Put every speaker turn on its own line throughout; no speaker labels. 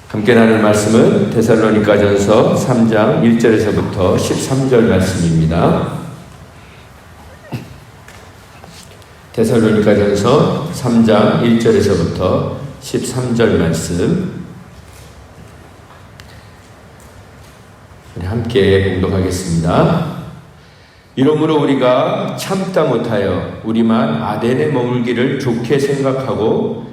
함께 나눌 말씀은 데살로니가전서 3장 1절에서부터 13절 말씀입니다. 데살로니가전서 3장 1절에서부터 13절 말씀 함께 봉독하겠습니다. 이러므로 우리가 참다 못하여 우리만 아덴에 머물기를 좋게 생각하고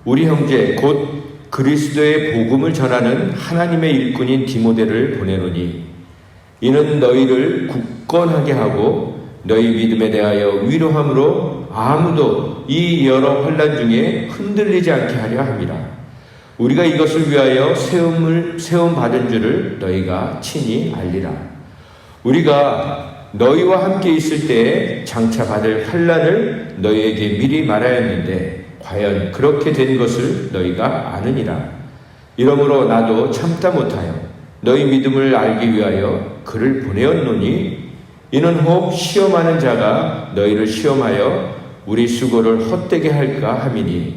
우리 형제 곧 그리스도의 복음을 전하는 하나님의 일꾼인 디모데를 보내노니 이는 너희를 굳건하게 하고 너희 믿음에 대하여 위로함으로 아무도 이 여러 환난 중에 흔들리지 않게 하려 함이라. 우리가 이것을 위하여 세움 받은 줄을 너희가 친히 알리라. 우리가 너희와 함께 있을 때에 장차 받을 환난을 너희에게 미리 말하였는데 과연 그렇게 된 것을 너희가 아느니라. 이러므로 나도 참다 못하여 너희 믿음을 알기 위하여 그를 보내었노니 이는 혹 시험하는 자가 너희를 시험하여 우리 수고를 헛되게 할까 함이니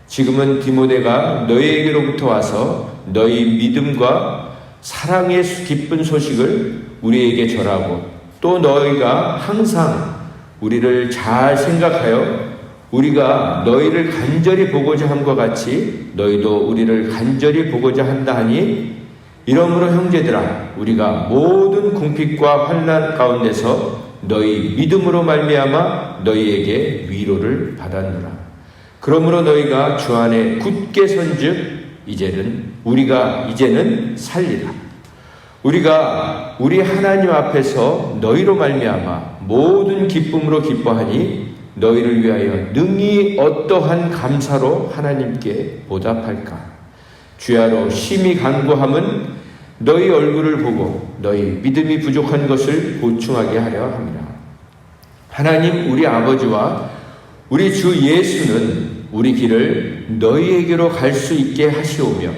지금은 디모데가 너희에게로부터 와서 너희 믿음과 사랑의 기쁜 소식을 우리에게 전하고 또 너희가 항상 우리를 잘 생각하여 우리가 너희를 간절히 보고자 함과 같이 너희도 우리를 간절히 보고자 한다 하니 이러므로 형제들아 우리가 모든 궁핍과 환난 가운데서 너희 믿음으로 말미암아 너희에게 위로를 받았노라. 그러므로 너희가 주 안에 굳게 선즉 우리가 이제는 살리라. 우리가 우리 하나님 앞에서 너희로 말미암아 모든 기쁨으로 기뻐하니 너희를 위하여 능히 어떠한 감사로 하나님께 보답할까. 주야로 심히 간구함은 너희 얼굴을 보고 너희 믿음이 부족한 것을 보충하게 하려 함이라. 하나님 우리 아버지와 우리 주 예수는 우리 길을 너희에게로 갈 수 있게 하시오며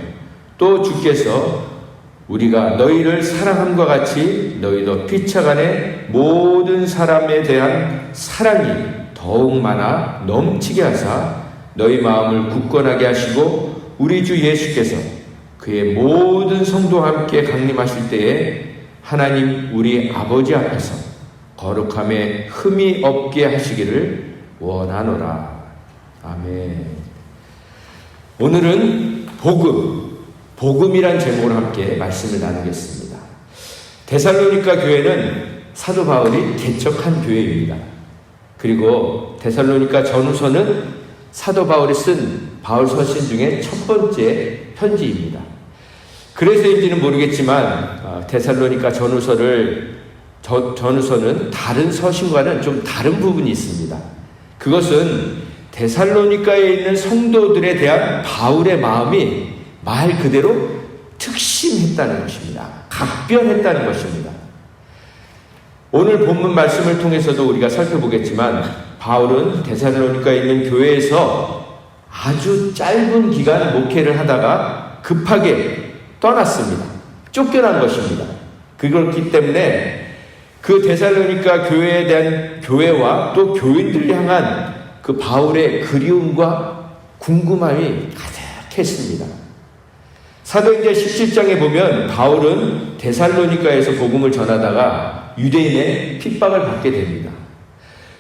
또 주께서 우리가 너희를 사랑함과 같이 너희도 피차간에 모든 사람에 대한 사랑이 더욱 많아 넘치게 하사 너희 마음을 굳건하게 하시고 우리 주 예수께서 그의 모든 성도와 함께 강림하실 때에 하나님 우리 아버지 앞에서 거룩함에 흠이 없게 하시기를 원하노라. 아멘. 오늘은 복음이란 제목으로 함께 말씀을 나누겠습니다. 데살로니가 교회는 사도 바울이 개척한 교회입니다. 그리고 데살로니가 전후서는 사도 바울이 쓴 바울 서신 중에 첫 번째 편지입니다. 그래서인지는 모르겠지만 데살로니가 전후서는 다른 서신과는 좀 다른 부분이 있습니다. 그것은 데살로니가에 있는 성도들에 대한 바울의 마음이 말 그대로 특심했다는 것입니다. 각별했다는 것입니다. 오늘 본문 말씀을 통해서도 우리가 살펴보겠지만 바울은 데살로니가에 있는 교회에서 아주 짧은 기간 목회를 하다가 급하게 떠났습니다. 쫓겨난 것입니다. 그렇기 때문에 그 데살로니가 교회에 대한 교회와 또 교인들을 향한 그 바울의 그리움과 궁금함이 가득했습니다. 사도행전 17장에 보면 바울은 데살로니가에서 복음을 전하다가 유대인의 핍박을 받게 됩니다.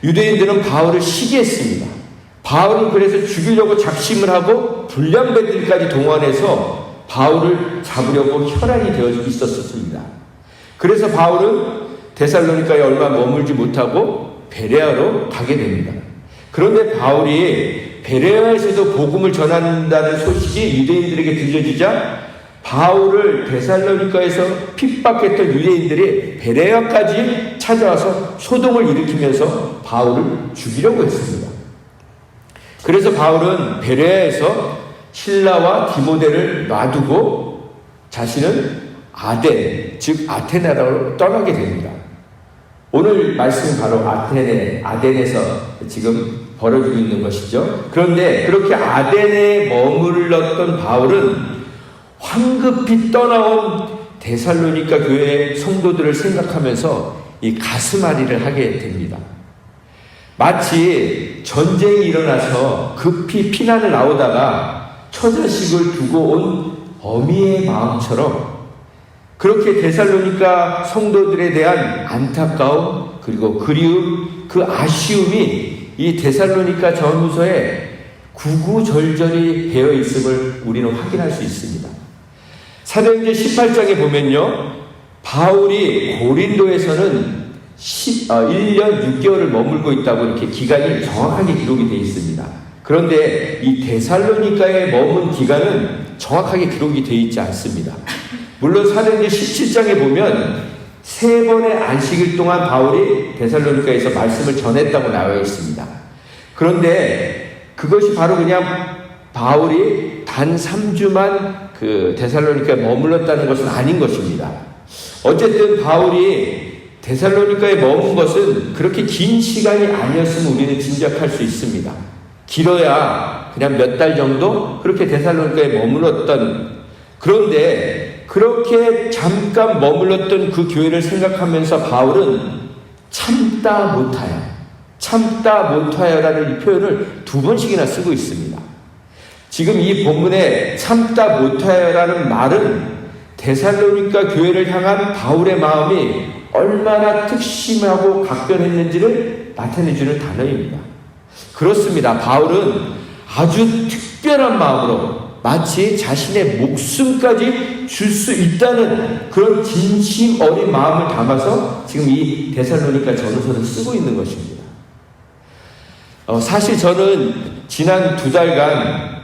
유대인들은 바울을 시기했습니다. 바울은 그래서 죽이려고 작심을 하고 불량배들까지 동원해서 바울을 잡으려고 혈안이 되어 있었습니다. 그래서 바울은 데살로니가에 얼마 머물지 못하고 베레아로 가게 됩니다. 그런데 바울이 베레아에서도 복음을 전한다는 소식이 유대인들에게 들려지자 바울을 데살로니가에서 핍박했던 유대인들이 베레아까지 찾아와서 소동을 일으키면서 바울을 죽이려고 했습니다. 그래서 바울은 베레아에서 실라와 디모데를 놔두고 자신은 아덴, 즉 아테네로 떠나게 됩니다. 오늘 말씀은 바로 아덴에서 지금 벌어지고 있는 것이죠. 그런데 그렇게 아덴에 머물렀던 바울은 황급히 떠나온 데살로니가 교회 성도들을 생각하면서 이 가슴앓이를 하게 됩니다. 마치 전쟁이 일어나서 급히 피난을 나오다가 처자식을 두고 온 어미의 마음처럼 그렇게 데살로니가 성도들에 대한 안타까움 그리고 그리움, 그 아쉬움이 이 데살로니가 전후서에 구구절절히 배어 있음을 우리는 확인할 수 있습니다. 사도행전 18장에 보면요, 바울이 고린도에서는 1년 6개월을 머물고 있다고 이렇게 기간이 정확하게 기록이 되어 있습니다. 그런데 이 데살로니가에 머문 기간은 정확하게 기록이 되어 있지 않습니다. 물론 사도행전 17장에 보면 3번의 안식일 동안 바울이 데살로니가에서 말씀을 전했다고 나와 있습니다. 그런데 그것이 바로 그냥 바울이 단 3주만 그 데살로니가에 머물렀다는 것은 아닌 것입니다. 어쨌든 바울이 데살로니가에 머문 것은 그렇게 긴 시간이 아니었음을 우리는 짐작할 수 있습니다. 길어야 그냥 몇 달 정도 그렇게 데살로니가에 머물렀던, 그런데 그렇게 잠깐 머물렀던 그 교회를 생각하면서 바울은 참다 못하여라는 이 표현을 2번씩이나 쓰고 있습니다. 지금 이 본문에 참다 못하여라는 말은 데살로니가 교회를 향한 바울의 마음이 얼마나 특심하고 각별했는지를 나타내주는 단어입니다. 그렇습니다. 바울은 아주 특별한 마음으로 마치 자신의 목숨까지 줄 수 있다는 그런 진심 어린 마음을 담아서 지금 이 데살로니가 전후서를 쓰고 있는 것입니다. 사실 저는 지난 2달간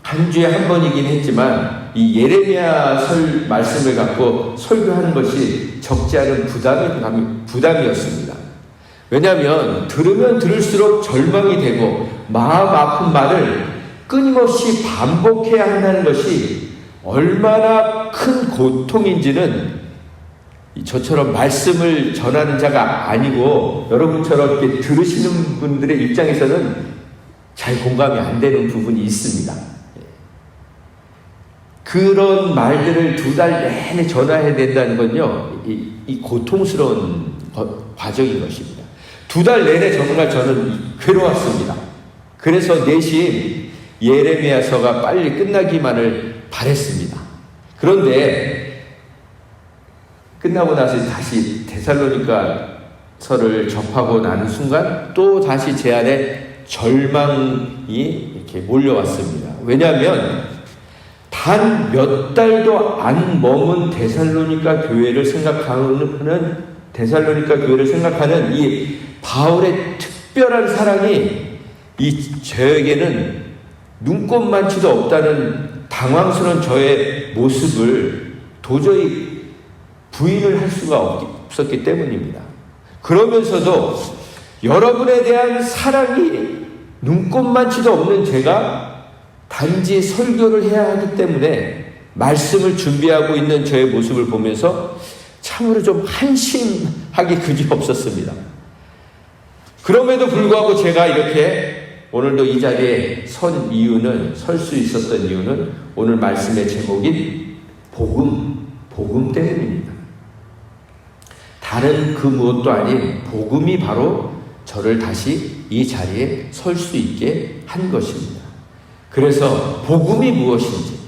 한 주에 한 번이긴 했지만 이 예레미야 말씀을 갖고 설교하는 것이 적지 않은 부담이었습니다. 왜냐하면 들으면 들을수록 절망이 되고 마음 아픈 말을 끊임없이 반복해야 한다는 것이 얼마나 큰 고통인지는 저처럼 말씀을 전하는 자가 아니고 여러분처럼 이렇게 들으시는 분들의 입장에서는 잘 공감이 안 되는 부분이 있습니다. 그런 말들을 2달 내내 전화해야 된다는 건요, 이 고통스러운 과정인 것입니다. 2달 내내 정말 저는 괴로웠습니다. 그래서 내심 예레미야서가 빨리 끝나기만을 바랬습니다. 그런데 끝나고 나서 다시 데살로니가서를 접하고 나는 순간 또 다시 제 안에 절망이 이렇게 몰려왔습니다. 왜냐하면 단 몇 달도 안 머문 데살로니가 교회를 생각하는 이 바울의 특별한 사랑이 저에게는 눈꼽만치도 없다는 당황스러운 저의 모습을 도저히 부인을 할 수가 없었기 때문입니다. 그러면서도 여러분에 대한 사랑이 눈꼽만치도 없는 제가 단지 설교를 해야 하기 때문에 말씀을 준비하고 있는 저의 모습을 보면서 참으로 좀 한심하기 그지없었습니다. 그럼에도 불구하고 제가 이렇게 오늘도 이 자리에 설 수 있었던 이유는 오늘 말씀의 제목인 복음 때문입니다. 다른 그 무엇도 아닌 복음이 바로 저를 다시 이 자리에 설 수 있게 한 것입니다. 그래서 복음이 무엇인지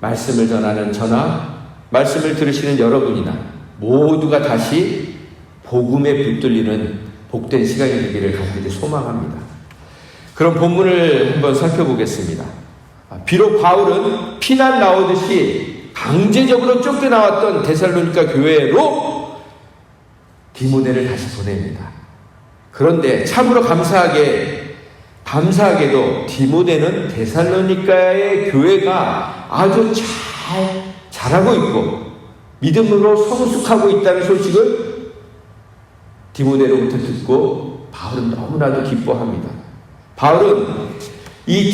말씀을 전하는 저나 말씀을 들으시는 여러분이나 모두가 다시 복음에 붙들리는 복된 시간이 되기를 간절히 소망합니다. 그럼 본문을 한번 살펴보겠습니다. 비록 바울은 피난 나오듯이 강제적으로 쫓겨나왔던 데살로니가 교회로 디모데를 다시 보냅니다. 그런데 참으로 감사하게도 디모데는 데살로니가의 교회가 아주 잘하고 있고 믿음으로 성숙하고 있다는 소식을 디모데로부터 듣고 바울은 너무나도 기뻐합니다. 바울은 이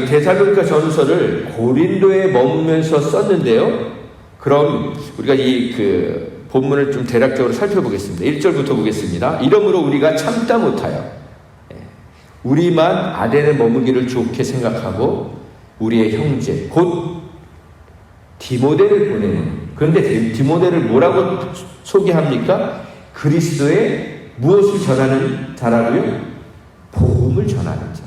데살로니가 전후서를 고린도에 머물면서 썼는데요. 그럼 우리가 이 본문을 좀 대략적으로 살펴보겠습니다. 1절부터 보겠습니다. 이러므로 우리가 참다 못하여 우리만 아덴에 머물기를 좋게 생각하고 우리의 형제 곧 디모데를 보내는, 그런데 디모데를 뭐라고 소개합니까? 그리스도의 무엇을 전하는 자라고요? 복음을 전하는 자.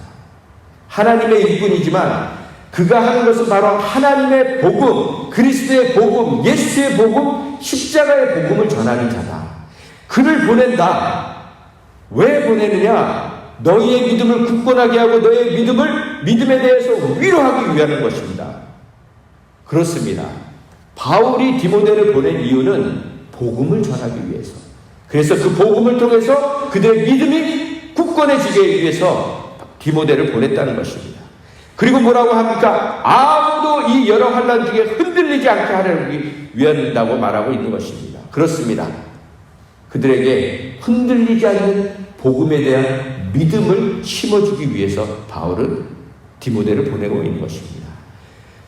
하나님의 일꾼이지만 그가 하는 것은 바로 하나님의 복음, 그리스도의 복음, 예수의 복음, 십자가의 복음을 전하는 자다. 그를 보낸다. 왜 보내느냐? 너희의 믿음을 굳건하게 하고 너희의 믿음에 대해서 위로하기 위한 것입니다. 그렇습니다. 바울이 디모데를 보낸 이유는 복음을 전하기 위해서. 그래서 그 복음을 통해서 그들의 믿음이 굳건해지기 위해서 디모데를 보냈다는 것입니다. 그리고 뭐라고 합니까? 아무도 이 여러 환난 중에 흔들리지 않게 하려기 위한다고 말하고 있는 것입니다. 그렇습니다. 그들에게 흔들리지 않는 복음에 대한 믿음을 심어주기 위해서 바울은 디모데를 보내고 있는 것입니다.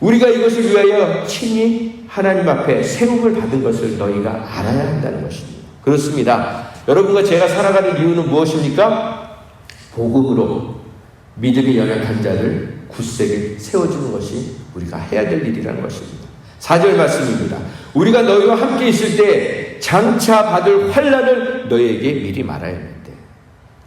우리가 이것을 위하여 친히 하나님 앞에 세움을 받은 것을 너희가 알아야 한다는 것입니다. 그렇습니다. 여러분과 제가 살아가는 이유는 무엇입니까? 복음으로 믿음이 연약한 자를 굳세게 세워주는 것이 우리가 해야 될 일이라는 것입니다. 4절 말씀입니다. 우리가 너희와 함께 있을 때 장차 받을 환난을 너희에게 미리 말하야 했는데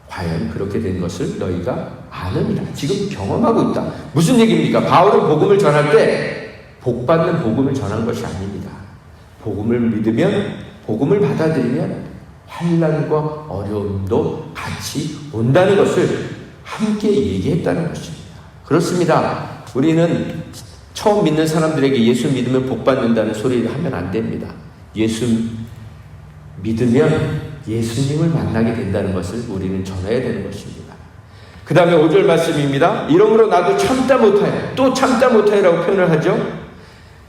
과연 그렇게 된 것을 너희가 아느니라. 지금 경험하고 있다. 무슨 얘기입니까? 바울은 복음을 전할 때 복받는 복음을 전한 것이 아닙니다. 복음을 믿으면, 복음을 받아들이면 환난과 어려움도 같이 온다는 것을 함께 얘기했다는 것입니다. 그렇습니다. 우리는 처음 믿는 사람들에게 예수 믿으면 복받는다는 소리를 하면 안 됩니다. 예수 믿으면 예수님을 만나게 된다는 것을 우리는 전해야 되는 것입니다. 그 다음에 5절 말씀입니다. 이러므로 나도 참다 못하여, 또 참다 못하여라고 표현을 하죠.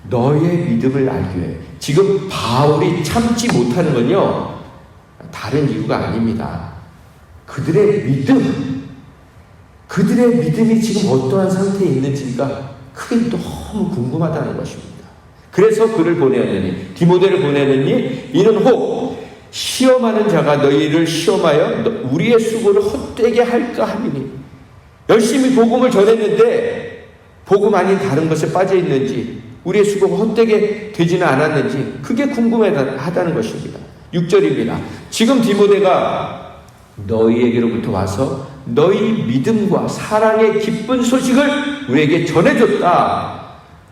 너의 믿음을 알기 위해. 지금 바울이 참지 못하는 건요, 다른 이유가 아닙니다. 그들의 믿음이 지금 어떠한 상태에 있는지가 크게 너무 궁금하다는 것입니다. 그래서 그를 보내었느니, 디모데를 보내느니 이는 혹 시험하는 자가 너희를 시험하여 우리의 수고를 헛되게 할까 함이니. 열심히 복음을 전했는데 복음 아닌 다른 것에 빠져 있는지, 우리의 수고가 헛되게 되지는 않았는지 그게 궁금하다는 것입니다. 6절입니다. 지금 디모데가 너희에게로부터 와서 너희 믿음과 사랑의 기쁜 소식을 우리에게 전해줬다.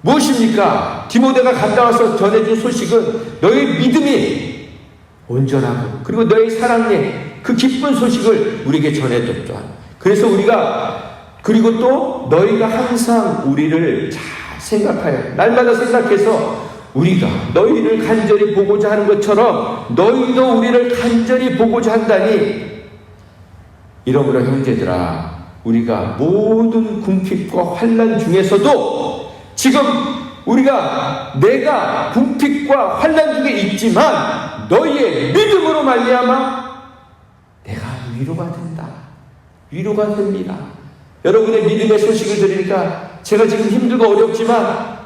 무엇입니까? 디모데가 갔다 와서 전해준 소식은 너희 믿음이 온전하고 그리고 너희 사랑의 그 기쁜 소식을 우리에게 전해줬다. 그래서 그리고 또 너희가 항상 우리를 잘 생각하여, 날마다 생각해서 우리가 너희를 간절히 보고자 하는 것처럼 너희도 우리를 간절히 보고자 한다니. 이러므로 형제들아, 우리가 모든 궁핍과 환난 중에서도 지금 내가 궁핍과 환난 중에 있지만 너희의 믿음으로 말미암아 내가 위로가 됩니다. 여러분의 믿음의 소식을 들으니까 제가 지금 힘들고 어렵지만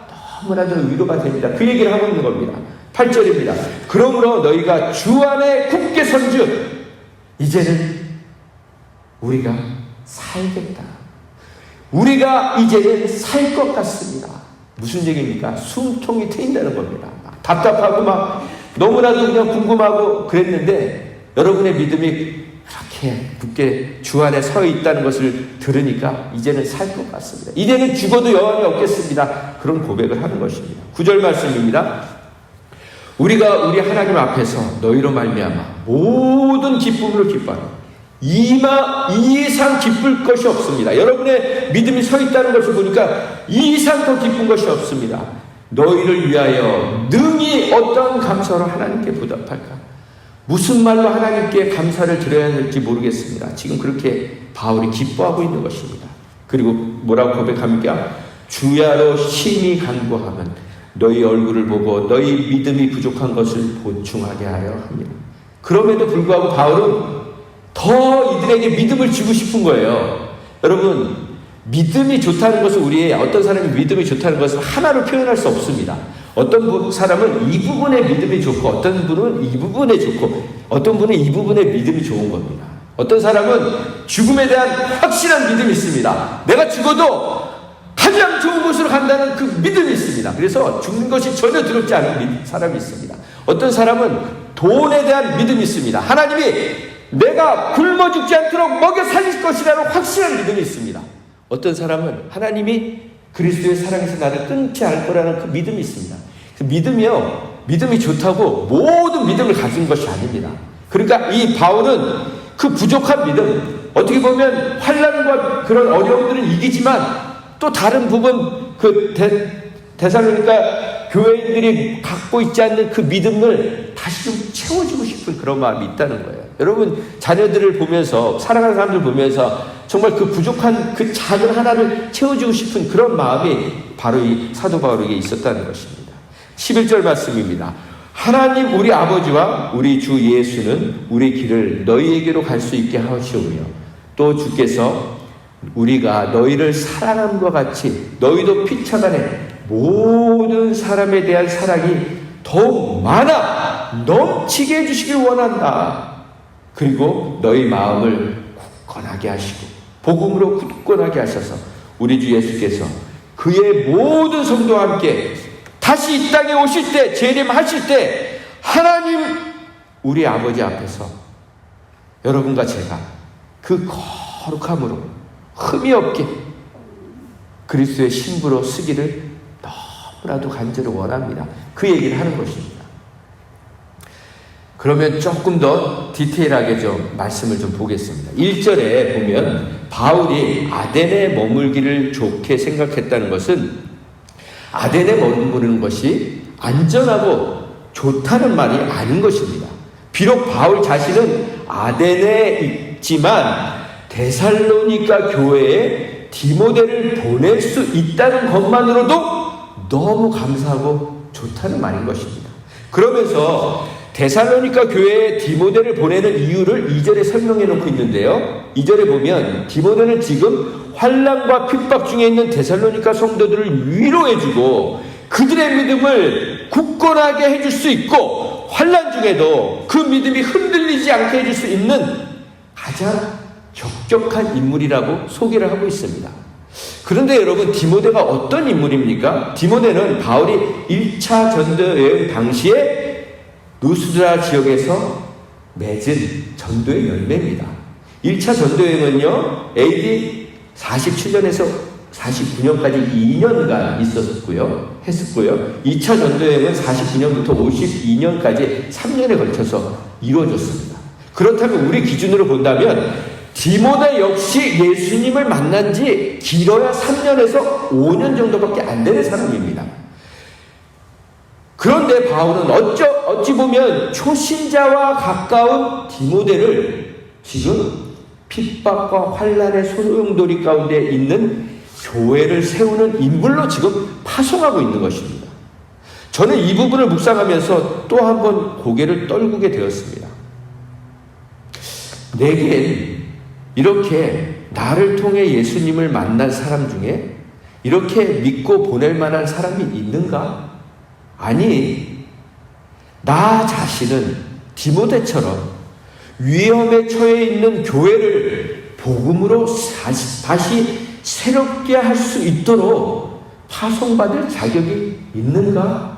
너무나도 위로가 됩니다. 그 얘기를 하고 있는 겁니다. 8절입니다. 그러므로 너희가 주 안에 굳게 선즉 이제는 우리가 살겠다. 우리가 이제는 살 것 같습니다. 무슨 얘기입니까? 숨통이 트인다는 겁니다. 답답하고 너무나도 그냥 궁금하고 그랬는데 여러분의 믿음이 그렇게 굳게 주 안에 서 있다는 것을 들으니까 이제는 살 것 같습니다. 이제는 죽어도 여한이 없겠습니다. 그런 고백을 하는 것입니다. 9절 말씀입니다. 우리가 우리 하나님 앞에서 너희로 말미암아 모든 기쁨으로 기뻐하노. 이 이상 기쁠 것이 없습니다. 여러분의 믿음이 서 있다는 것을 보니까 이 이상 더 기쁜 것이 없습니다. 너희를 위하여 능히 어떤 감사로 하나님께 보답할까? 무슨 말로 하나님께 감사를 드려야 할지 모르겠습니다. 지금 그렇게 바울이 기뻐하고 있는 것입니다. 그리고 뭐라고 고백합니까? 주야로 심히 간구하면 너희 얼굴을 보고 너희 믿음이 부족한 것을 보충하게 하려 합니다. 그럼에도 불구하고 바울은 더 이들에게 믿음을 주고 싶은 거예요. 여러분, 믿음이 좋다는 것은 어떤 사람이 믿음이 좋다는 것은 하나로 표현할 수 없습니다. 어떤 사람은 이 부분에 믿음이 좋고 어떤 분은 이 부분에 좋고 어떤 분은 이 부분에 믿음이 좋은 겁니다. 어떤 사람은 죽음에 대한 확실한 믿음이 있습니다. 내가 죽어도 가장 좋은 곳으로 간다는 그 믿음이 있습니다. 그래서 죽는 것이 전혀 두렵지 않은 사람이 있습니다. 어떤 사람은 돈에 대한 믿음이 있습니다. 하나님이 내가 굶어 죽지 않도록 먹여 살릴 것이라는 확실한 믿음이 있습니다. 어떤 사람은 하나님이 그리스도의 사랑에서 나를 끊지 않을 거라는 그 믿음이 있습니다. 그 믿음이 좋다고 모든 믿음을 가진 것이 아닙니다. 그러니까 이 바울은 그 부족한 믿음, 어떻게 보면 환난과 그런 어려움들은 이기지만 또 다른 부분, 그 데살로니가 교회인들이 갖고 있지 않는 그 믿음을 다시 좀 채워주고 싶은 그런 마음이 있다는 거예요. 여러분, 자녀들을 보면서, 사랑하는 사람들 보면서 정말 그 부족한 그 작은 하나를 채워주고 싶은 그런 마음이 바로 이 사도 바울에게 있었다는 것입니다. 11절 말씀입니다. 하나님 우리 아버지와 우리 주 예수는 우리 길을 너희에게로 갈 수 있게 하시오며 또 주께서 우리가 너희를 사랑함과 같이 너희도 피차간에 모든 사람에 대한 사랑이 더욱 많아 넘치게 해주시길 원한다. 그리고 너희 마음을 굳건하게 하시고 복음으로 굳건하게 하셔서 우리 주 예수께서 그의 모든 성도와 함께 다시 이 땅에 오실 때, 재림하실 때 하나님 우리 아버지 앞에서 여러분과 제가 그 거룩함으로 흠이 없게 그리스도의 신부로 쓰기를 너무나도 간절히 원합니다. 그 얘기를 하는 것입니다. 그러면 조금 더 디테일하게 좀 말씀을 좀 보겠습니다. 1절에 보면 바울이 아덴에 머물기를 좋게 생각했다는 것은 아덴에 머무르는 것이 안전하고 좋다는 말이 아닌 것입니다. 비록 바울 자신은 아덴에 있지만 데살로니가 교회에 디모데를 보낼 수 있다는 것만으로도 너무 감사하고 좋다는 말인 것입니다. 그러면서 데살로니가 교회에 디모데를 보내는 이유를 2절에 설명해 놓고 있는데요. 2절에 보면 디모데는 지금 환난과 핍박 중에 있는 데살로니가 성도들을 위로해주고 그들의 믿음을 굳건하게 해줄 수 있고 환난 중에도 그 믿음이 흔들리지 않게 해줄 수 있는 가장 적격한 인물이라고 소개를 하고 있습니다. 그런데 여러분, 디모데가 어떤 인물입니까? 디모데는 바울이 1차 전도 여행 당시에 루스드라 지역에서 맺은 전도의 열매입니다. 1차 전도 여행은요, AD 47년에서 49년까지 2년간 했었고요. 2차 전도 여행은 49년부터 52년까지 3년에 걸쳐서 이루어졌습니다. 그렇다면 우리 기준으로 본다면 디모데 역시 예수님을 만난 지 길어야 3년에서 5년 정도밖에 안 되는 사람입니다. 그런데 바울은 어찌 보면 초신자와 가까운 디모데를 지금 핍박과 환난의 소용돌이 가운데 있는 교회를 세우는 인물로 지금 파송하고 있는 것입니다. 저는 이 부분을 묵상하면서 또 한 번 고개를 떨구게 되었습니다. 내겐 이렇게 나를 통해 예수님을 만난 사람 중에 이렇게 믿고 보낼 만한 사람이 있는가? 아니, 나 자신은 디모데처럼 위험에 처해 있는 교회를 복음으로 다시 새롭게 할 수 있도록 파송받을 자격이 있는가?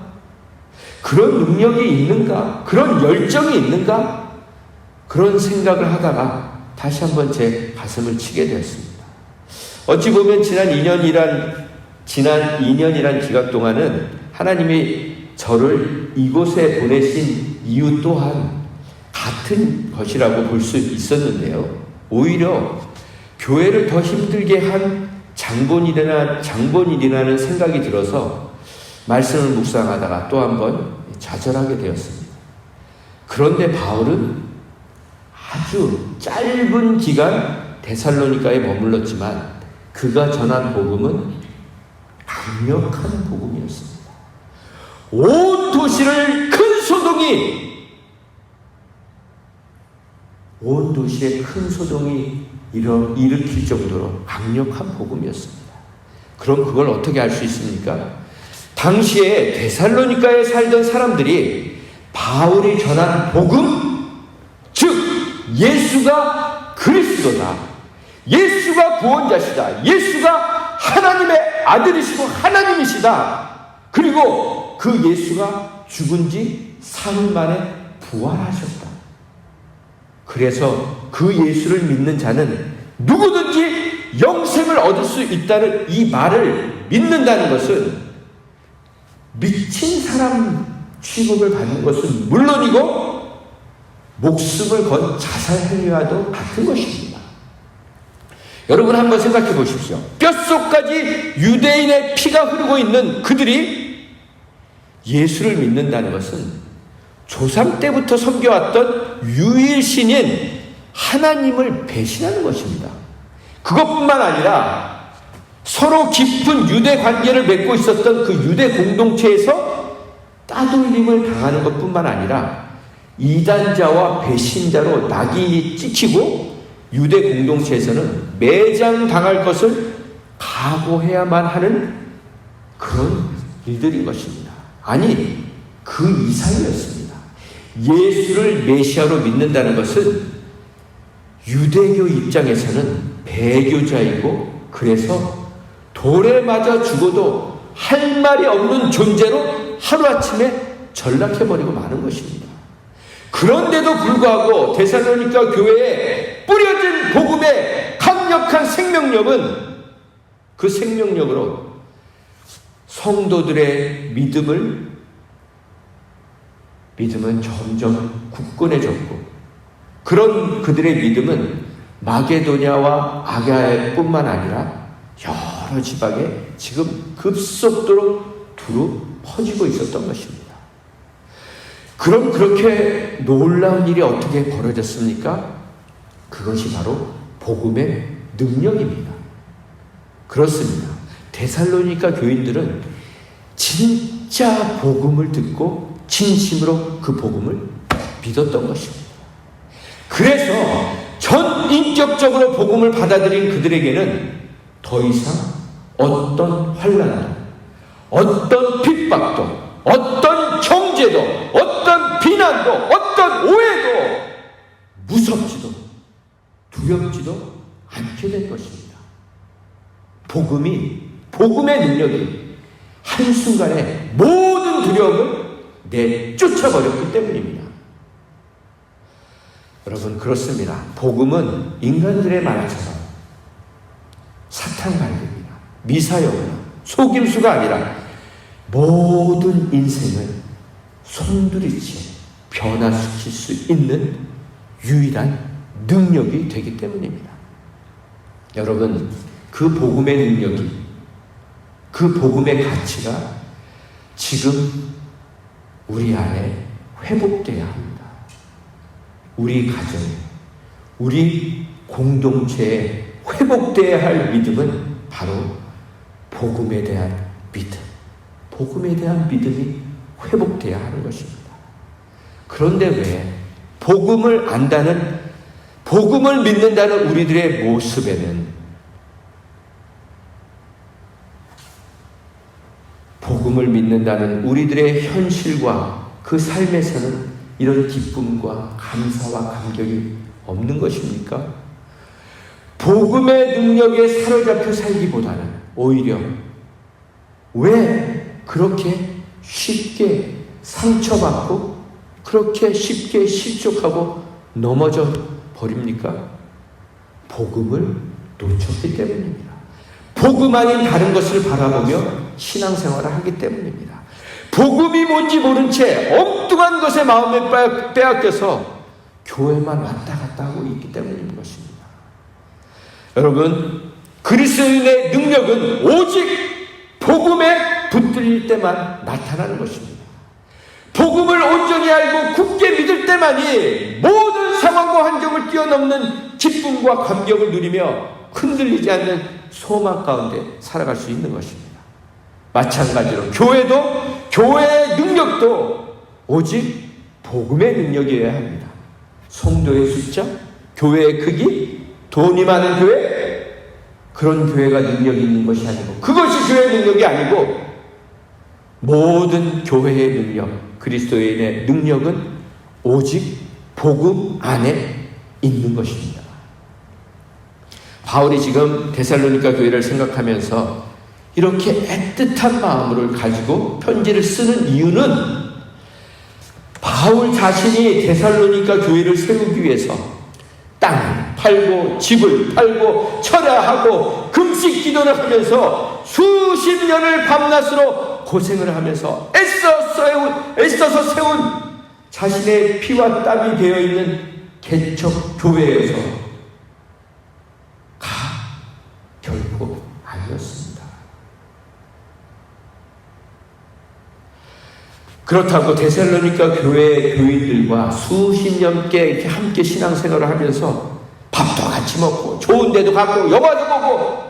그런 능력이 있는가? 그런 열정이 있는가? 그런 생각을 하다가 다시 한번 제 가슴을 치게 되었습니다. 어찌 보면 지난 2년이란 기간 동안은 하나님이 저를 이곳에 보내신 이유 또한 같은 것이라고 볼 수 있었는데요. 오히려 교회를 더 힘들게 한 장본일이라는 생각이 들어서 말씀을 묵상하다가 또 한 번 좌절하게 되었습니다. 그런데 바울은 아주 짧은 기간 데살로니가에 머물렀지만 그가 전한 복음은 강력한 복음이었습니다. 온 도시를 온 도시에 큰 소동이 일으킬 정도로 강력한 복음이었습니다. 그럼 그걸 어떻게 알 수 있습니까? 당시에 데살로니가에 살던 사람들이 바울이 전한 복음, 즉 예수가 그리스도다, 예수가 구원자시다, 예수가 하나님의 아들이시고 하나님이시다, 그리고 그 예수가 죽은 지 3일 만에 부활하셨다. 그래서 그 예수를 믿는 자는 누구든지 영생을 얻을 수 있다는 이 말을 믿는다는 것은 미친 사람 취급을 받는 것은 물론이고 목숨을 건 자살 행위와도 같은 것입니다. 여러분 한번 생각해 보십시오. 뼛속까지 유대인의 피가 흐르고 있는 그들이 예수를 믿는다는 것은 조상 때부터 섬겨왔던 유일신인 하나님을 배신하는 것입니다. 그것뿐만 아니라 서로 깊은 유대 관계를 맺고 있었던 그 유대 공동체에서 따돌림을 당하는 것뿐만 아니라 이단자와 배신자로 낙인이 찍히고 유대 공동체에서는 매장당할 것을 각오해야만 하는 그런 일들인 것입니다. 아니, 그 이상이었습니다. 예수를 메시아로 믿는다는 것은 유대교 입장에서는 배교자이고, 그래서 돌에 맞아 죽어도 할 말이 없는 존재로 하루아침에 전락해버리고 마는 것입니다. 그런데도 불구하고 데살로니가 교회에 뿌려진 복음의 강력한 생명력은 그 생명력으로 성도들의 믿음은 점점 굳건해졌고, 그런 그들의 믿음은 마게도냐와 아가야뿐만 아니라 여러 지방에 지금 급속도로 두루 퍼지고 있었던 것입니다. 그럼 그렇게 놀라운 일이 어떻게 벌어졌습니까? 그것이 바로 복음의 능력입니다. 그렇습니다. 데살로니가 교인들은 진짜 복음을 듣고 진심으로 그 복음을 믿었던 것입니다. 그래서 전인격적으로 복음을 받아들인 그들에게는 더 이상 어떤 환난도, 어떤 핍박도, 어떤 정죄도, 어떤 비난도, 어떤 오해도 무섭지도 두렵지도 않게 된 것입니다. 복음의 능력이 한순간에 모든 두려움을 내쫓아버렸기 때문입니다. 여러분, 그렇습니다. 복음은 인간들의 말처럼 사탕발입니다. 미사여구나 속임수가 아니라 모든 인생을 송두리째 변화시킬 수 있는 유일한 능력이 되기 때문입니다. 여러분, 그 복음의 능력이, 그 복음의 가치가 지금 우리 안에 회복돼야 합니다. 우리 가정에, 우리 공동체에 회복돼야 할 믿음은 바로 복음에 대한 믿음, 복음에 대한 믿음이 회복돼야 하는 것입니다. 그런데 왜 복음을 안다는, 복음을 믿는다는 우리들의 모습에는, 복음을 믿는다는 우리들의 현실과 그 삶에서는 이런 기쁨과 감사와 감격이 없는 것입니까? 복음의 능력에 사로잡혀 살기보다는 오히려 왜 그렇게 쉽게 상처받고 그렇게 쉽게 실족하고 넘어져 버립니까? 복음을 놓쳤기 때문입니다. 복음 아닌 다른 것을 바라보며 신앙생활을 하기 때문입니다. 복음이 뭔지 모른 채 엉뚱한 것에 마음을 빼앗겨서 교회만 왔다 갔다 하고 있기 때문인 것입니다. 여러분, 그리스도인의 능력은 오직 복음에 붙들릴 때만 나타나는 것입니다. 복음을 온전히 알고 굳게 믿을 때만이 모든 상황과 환경을 뛰어넘는 기쁨과 감격을 누리며 흔들리지 않는 소망 가운데 살아갈 수 있는 것입니다. 마찬가지로 교회의 능력도 오직 복음의 능력이어야 합니다. 성도의 숫자, 교회의 크기, 돈이 많은 교회, 그런 교회가 능력이 있는 것이 아니고, 그것이 교회의 능력이 아니고, 모든 교회의 능력, 그리스도인의 능력은 오직 복음 안에 있는 것입니다. 바울이 지금 데살로니가 교회를 생각하면서 이렇게 애틋한 마음을 가지고 편지를 쓰는 이유는 바울 자신이 데살로니가 교회를 세우기 위해서 땅, 팔고 집을 팔고 철야하고 금식 기도를 하면서 수십 년을 밤낮으로 고생을 하면서 애써서 세운 자신의 피와 땀이 되어있는 개척 교회에서 결코 아니었습니다. 그렇다고 데살로니가 교회 교인들과 수십 년께 이렇게 함께 신앙생활을 하면서 밥도 같이 먹고 좋은 데도 가고 영화도 보고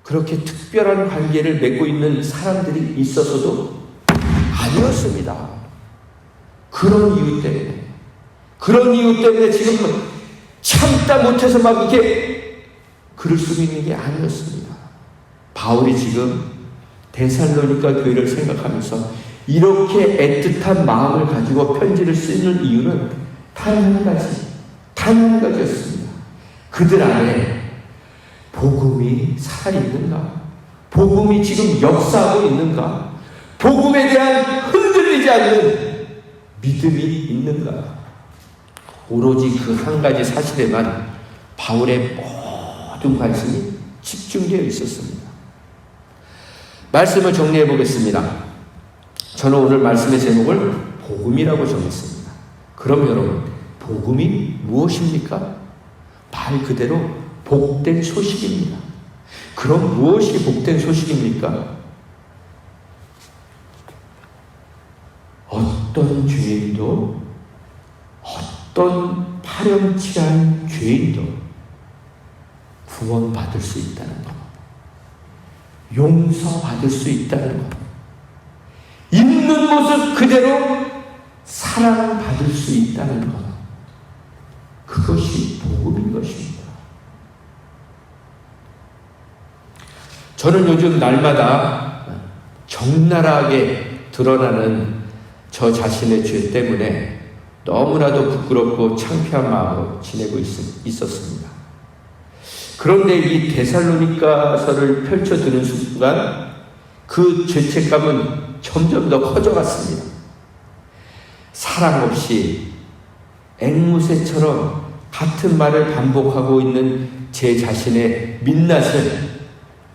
그렇게 특별한 관계를 맺고 있는 사람들이 있어서도 아니었습니다. 그런 이유 때문에 지금 참다 못해서 막 이렇게 글을 쓰고 있는 게 아니었습니다. 바울이 지금 데살로니가 교회를 생각하면서 이렇게 애틋한 마음을 가지고 편지를 쓰는 이유는 단 한 가지였습니다. 그들 안에 복음이 살아있는가? 복음이 지금 역사하고 있는가? 복음에 대한 흔들리지 않는 믿음이 있는가? 오로지 그 한 가지 사실에만 바울의 모든 관심이 집중되어 있었습니다. 말씀을 정리해 보겠습니다. 저는 오늘 말씀의 제목을 복음이라고 정했습니다. 그럼 여러분, 복음이 무엇입니까? 말 그대로 복된 소식입니다. 그럼 무엇이 복된 소식입니까? 어떤 죄인도, 어떤 파렴치한 죄인도 구원받을 수 있다는 것, 용서받을 수 있다는 것, 있는 모습 그대로 사랑받을 수 있다는 것, 그것이 복음인 것입니다. 저는 요즘 날마다 적나라하게 드러나는 저 자신의 죄 때문에 너무나도 부끄럽고 창피한 마음으로 지내고 있었습니다. 그런데 이 데살로니가서를 펼쳐드는 순간 그 죄책감은 점점 더 커져갔습니다. 사랑 없이 앵무새처럼 같은 말을 반복하고 있는 제 자신의 민낯을,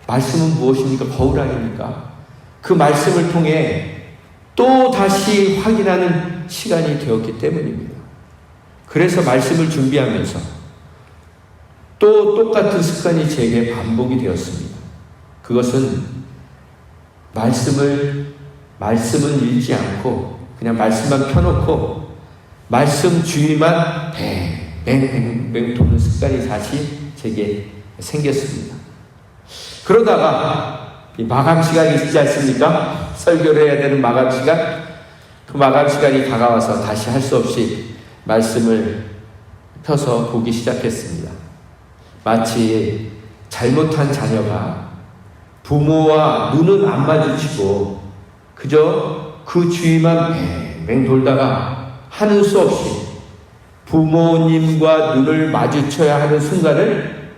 말씀은 무엇입니까? 거울 아닙니까? 그 말씀을 통해 또 다시 확인하는 시간이 되었기 때문입니다. 그래서 말씀을 준비하면서 또 똑같은 습관이 제게 반복이 되었습니다. 그것은 말씀은 읽지 않고 그냥 말씀만 펴놓고 말씀 주위만 뱅뱅뱅 도는 습관이 다시 제게 생겼습니다. 그러다가 이 마감 시간이 있지 않습니까? 설교를 해야 되는 마감 시간. 그 마감 시간이 다가와서 다시 할 수 없이 말씀을 펴서 보기 시작했습니다. 마치 잘못한 자녀가 부모와 눈은 안 마주치고 그저 그 주위만 뱅뱅 돌다가 하는 수 없이 부모님과 눈을 마주쳐야 하는 순간을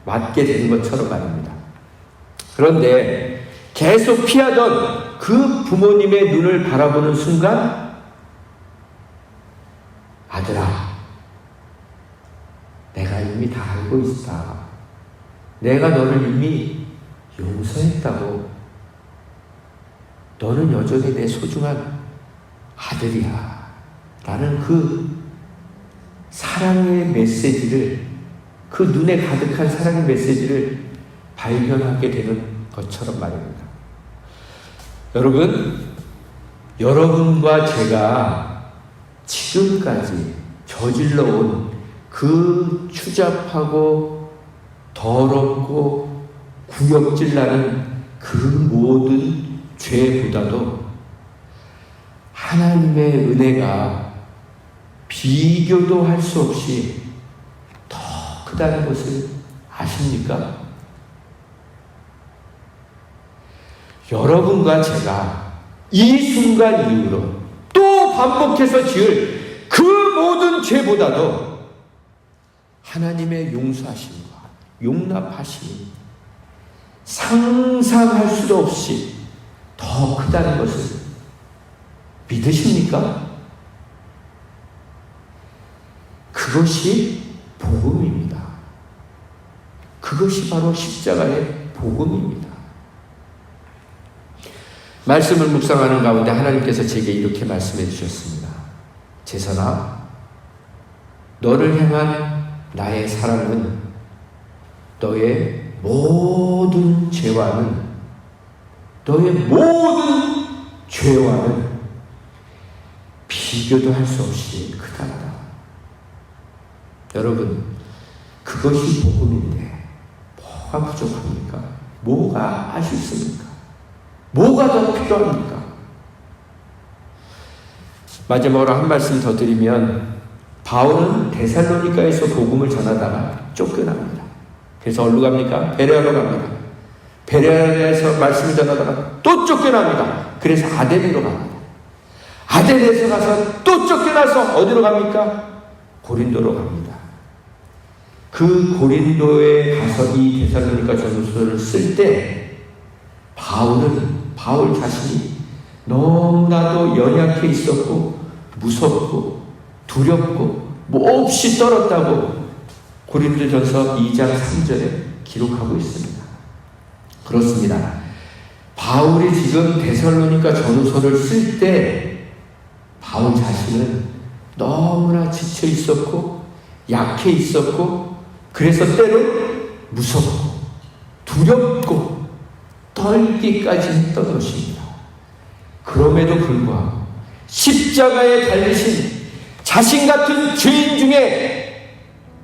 맞게 된 것처럼 말입니다. 그런데 계속 피하던 그 부모님의 눈을 바라보는 순간, 아들아, 내가 이미 다 알고 있다. 내가 너를 이미 용서했다고. 너는 여전히 내 소중한 아들이야. 라는 그 사랑의 메시지를, 그 눈에 가득한 사랑의 메시지를 발견하게 되는 것처럼 말입니다. 여러분과 제가 지금까지 저질러온 그 추잡하고 더럽고 구역질나는 그 모든 죄보다도 하나님의 은혜가 비교도 할 수 없이 더 크다는 것을 아십니까? 여러분과 제가 이 순간 이후로 또 반복해서 지을 그 모든 죄보다도 하나님의 용서하심과 용납하심이 상상할 수도 없이 더 크다는 것을 믿으십니까? 그것이 복음입니다. 그것이 바로 십자가의 복음입니다. 말씀을 묵상하는 가운데 하나님께서 제게 이렇게 말씀해 주셨습니다. 제선아, 너를 향한 나의 사랑은 너의 모든 죄와는 비교도 할 수 없이 크다다. 여러분, 그것이 복음인데 뭐가 부족합니까? 뭐가 아쉽습니까? 뭐가 더 필요합니까? 마지막으로 한 말씀 더 드리면, 바울은 데살로니가에서 복음을 전하다가 쫓겨납니다. 그래서 어디로 갑니까? 베레아로 갑니다. 베레아에서 말씀을 전하다가 또 쫓겨납니다. 그래서 아데네로 갑니다. 아데네에서 가서 또 쫓겨나서 어디로 갑니까? 고린도로 갑니다. 그 고린도에 가서 이 데살로니가 전서를 쓸 때 바울 자신이 너무나도 연약해 있었고 무섭고 두렵고 몹시 떨었다고 고린도전서 2장 3절에 기록하고 있습니다. 그렇습니다. 바울이 지금 데살로니가 전서를 쓸 때 바울 자신은 너무나 지쳐 있었고 약해 있었고, 그래서 때론 무섭고 두렵고 떨기까지 했던 것입니다. 그럼에도 불구하고 십자가에 달리신 자신 같은 죄인 중에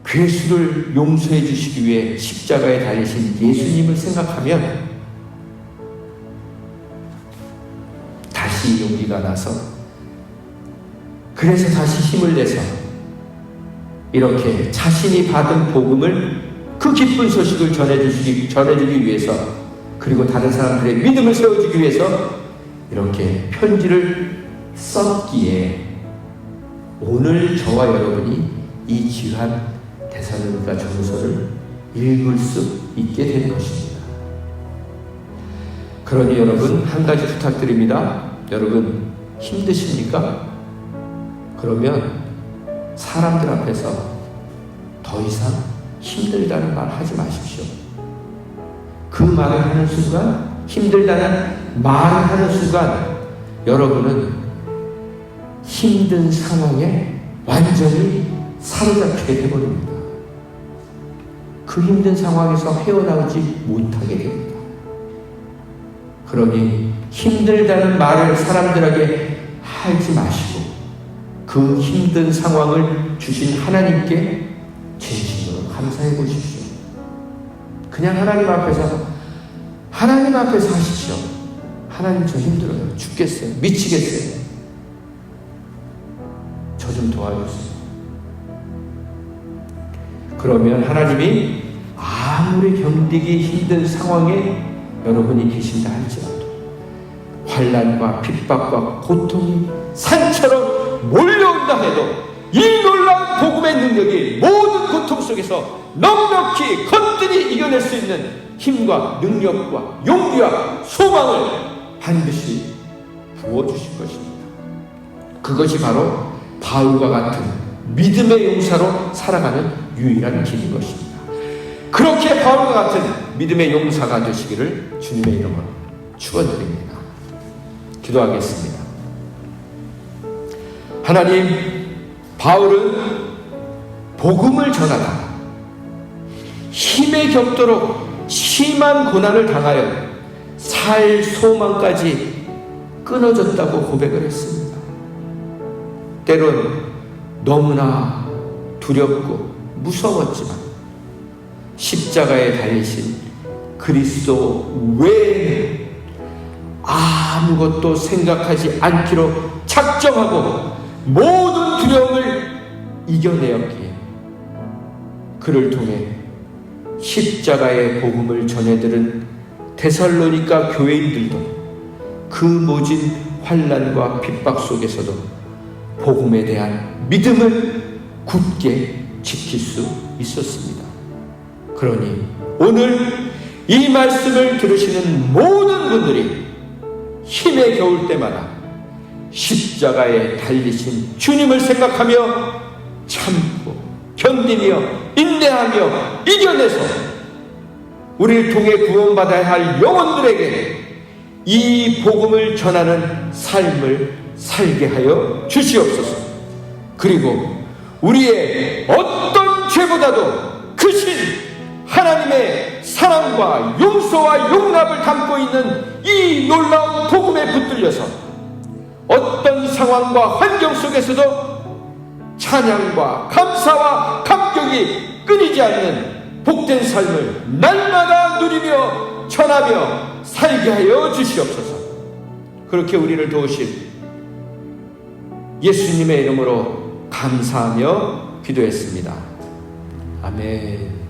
괴수를 용서해 주시기 위해 십자가에 달리신 예수님을 생각하면 다시 용기가 나서, 그래서 다시 힘을 내서 이렇게 자신이 받은 복음을, 그 기쁜 소식을 전해주기 위해서, 그리고 다른 사람들의 믿음을 세워주기 위해서 이렇게 편지를 썼기에 오늘 저와 여러분이 이 귀한 데살로니가 전서를 읽을 수 있게 된 것입니다. 그러니 여러분, 한 가지 부탁드립니다. 여러분, 힘드십니까? 그러면 사람들 앞에서 더 이상 힘들다는 말 하지 마십시오. 그 말을 하는 순간, 힘들다는 말을 하는 순간 여러분은 힘든 상황에 완전히 사로잡히게 되어버립니다. 그 힘든 상황에서 헤어나오지 못하게 됩니다. 그러니 힘들다는 말을 사람들에게 하지 마시고 그 힘든 상황을 주신 하나님께 진심으로 감사해 보십시오. 그냥 하나님 앞에서 하십시오. 하나님, 저 힘들어요. 죽겠어요. 미치겠어요. 저 좀 도와주세요. 그러면 하나님이 아무리 견디기 힘든 상황에 여러분이 계신다 할지라도 환난과 핍박과 고통이 산처럼 몰려온다 해도 이 놀라운 복음의 능력이 모든 고통 속에서 넉넉히 거뜬히 이겨낼 수 있는 힘과 능력과 용기와 소망을 반드시 부어주실 것입니다. 그것이 바로 바울과 같은 믿음의 용사로 살아가는 유일한 길인 것입니다. 그렇게 바울과 같은 믿음의 용사가 되시기를 주님의 이름으로 축원드립니다. 기도하겠습니다. 하나님, 바울은 복음을 전하다가 힘에 겹도록 심한 고난을 당하여 살 소망까지 끊어졌다고 고백을 했습니다. 때론 너무나 두렵고 무서웠지만 십자가에 달리신 그리스도 외에는 아무것도 생각하지 않기로 작정하고 모든 두려움을 이겨내었기에 그를 통해 십자가의 복음을 전해들은 데살로니가 교회인들도 그 모진 환난과 핍박 속에서도 복음에 대한 믿음을 굳게 지킬 수 있었습니다. 그러니 오늘 이 말씀을 들으시는 모든 분들이 힘에 겨울 때마다 십자가에 달리신 주님을 생각하며 참고 견디며 인내하며 이겨내서 우리를 통해 구원받아야 할 영혼들에게 이 복음을 전하는 삶을 살게 하여 주시옵소서. 그리고 우리의 어떤 죄보다도 크신 하나님의 사랑과 용서와 용납을 담고 있는 이 놀라운 복음에 붙들려서 어떤 상황과 환경 속에서도 찬양과 감사와 감격이 끊이지 않는 복된 삶을 날마다 누리며 전하며 살게 하여 주시옵소서. 그렇게 우리를 도우실 예수님의 이름으로 감사하며 기도했습니다. 아멘.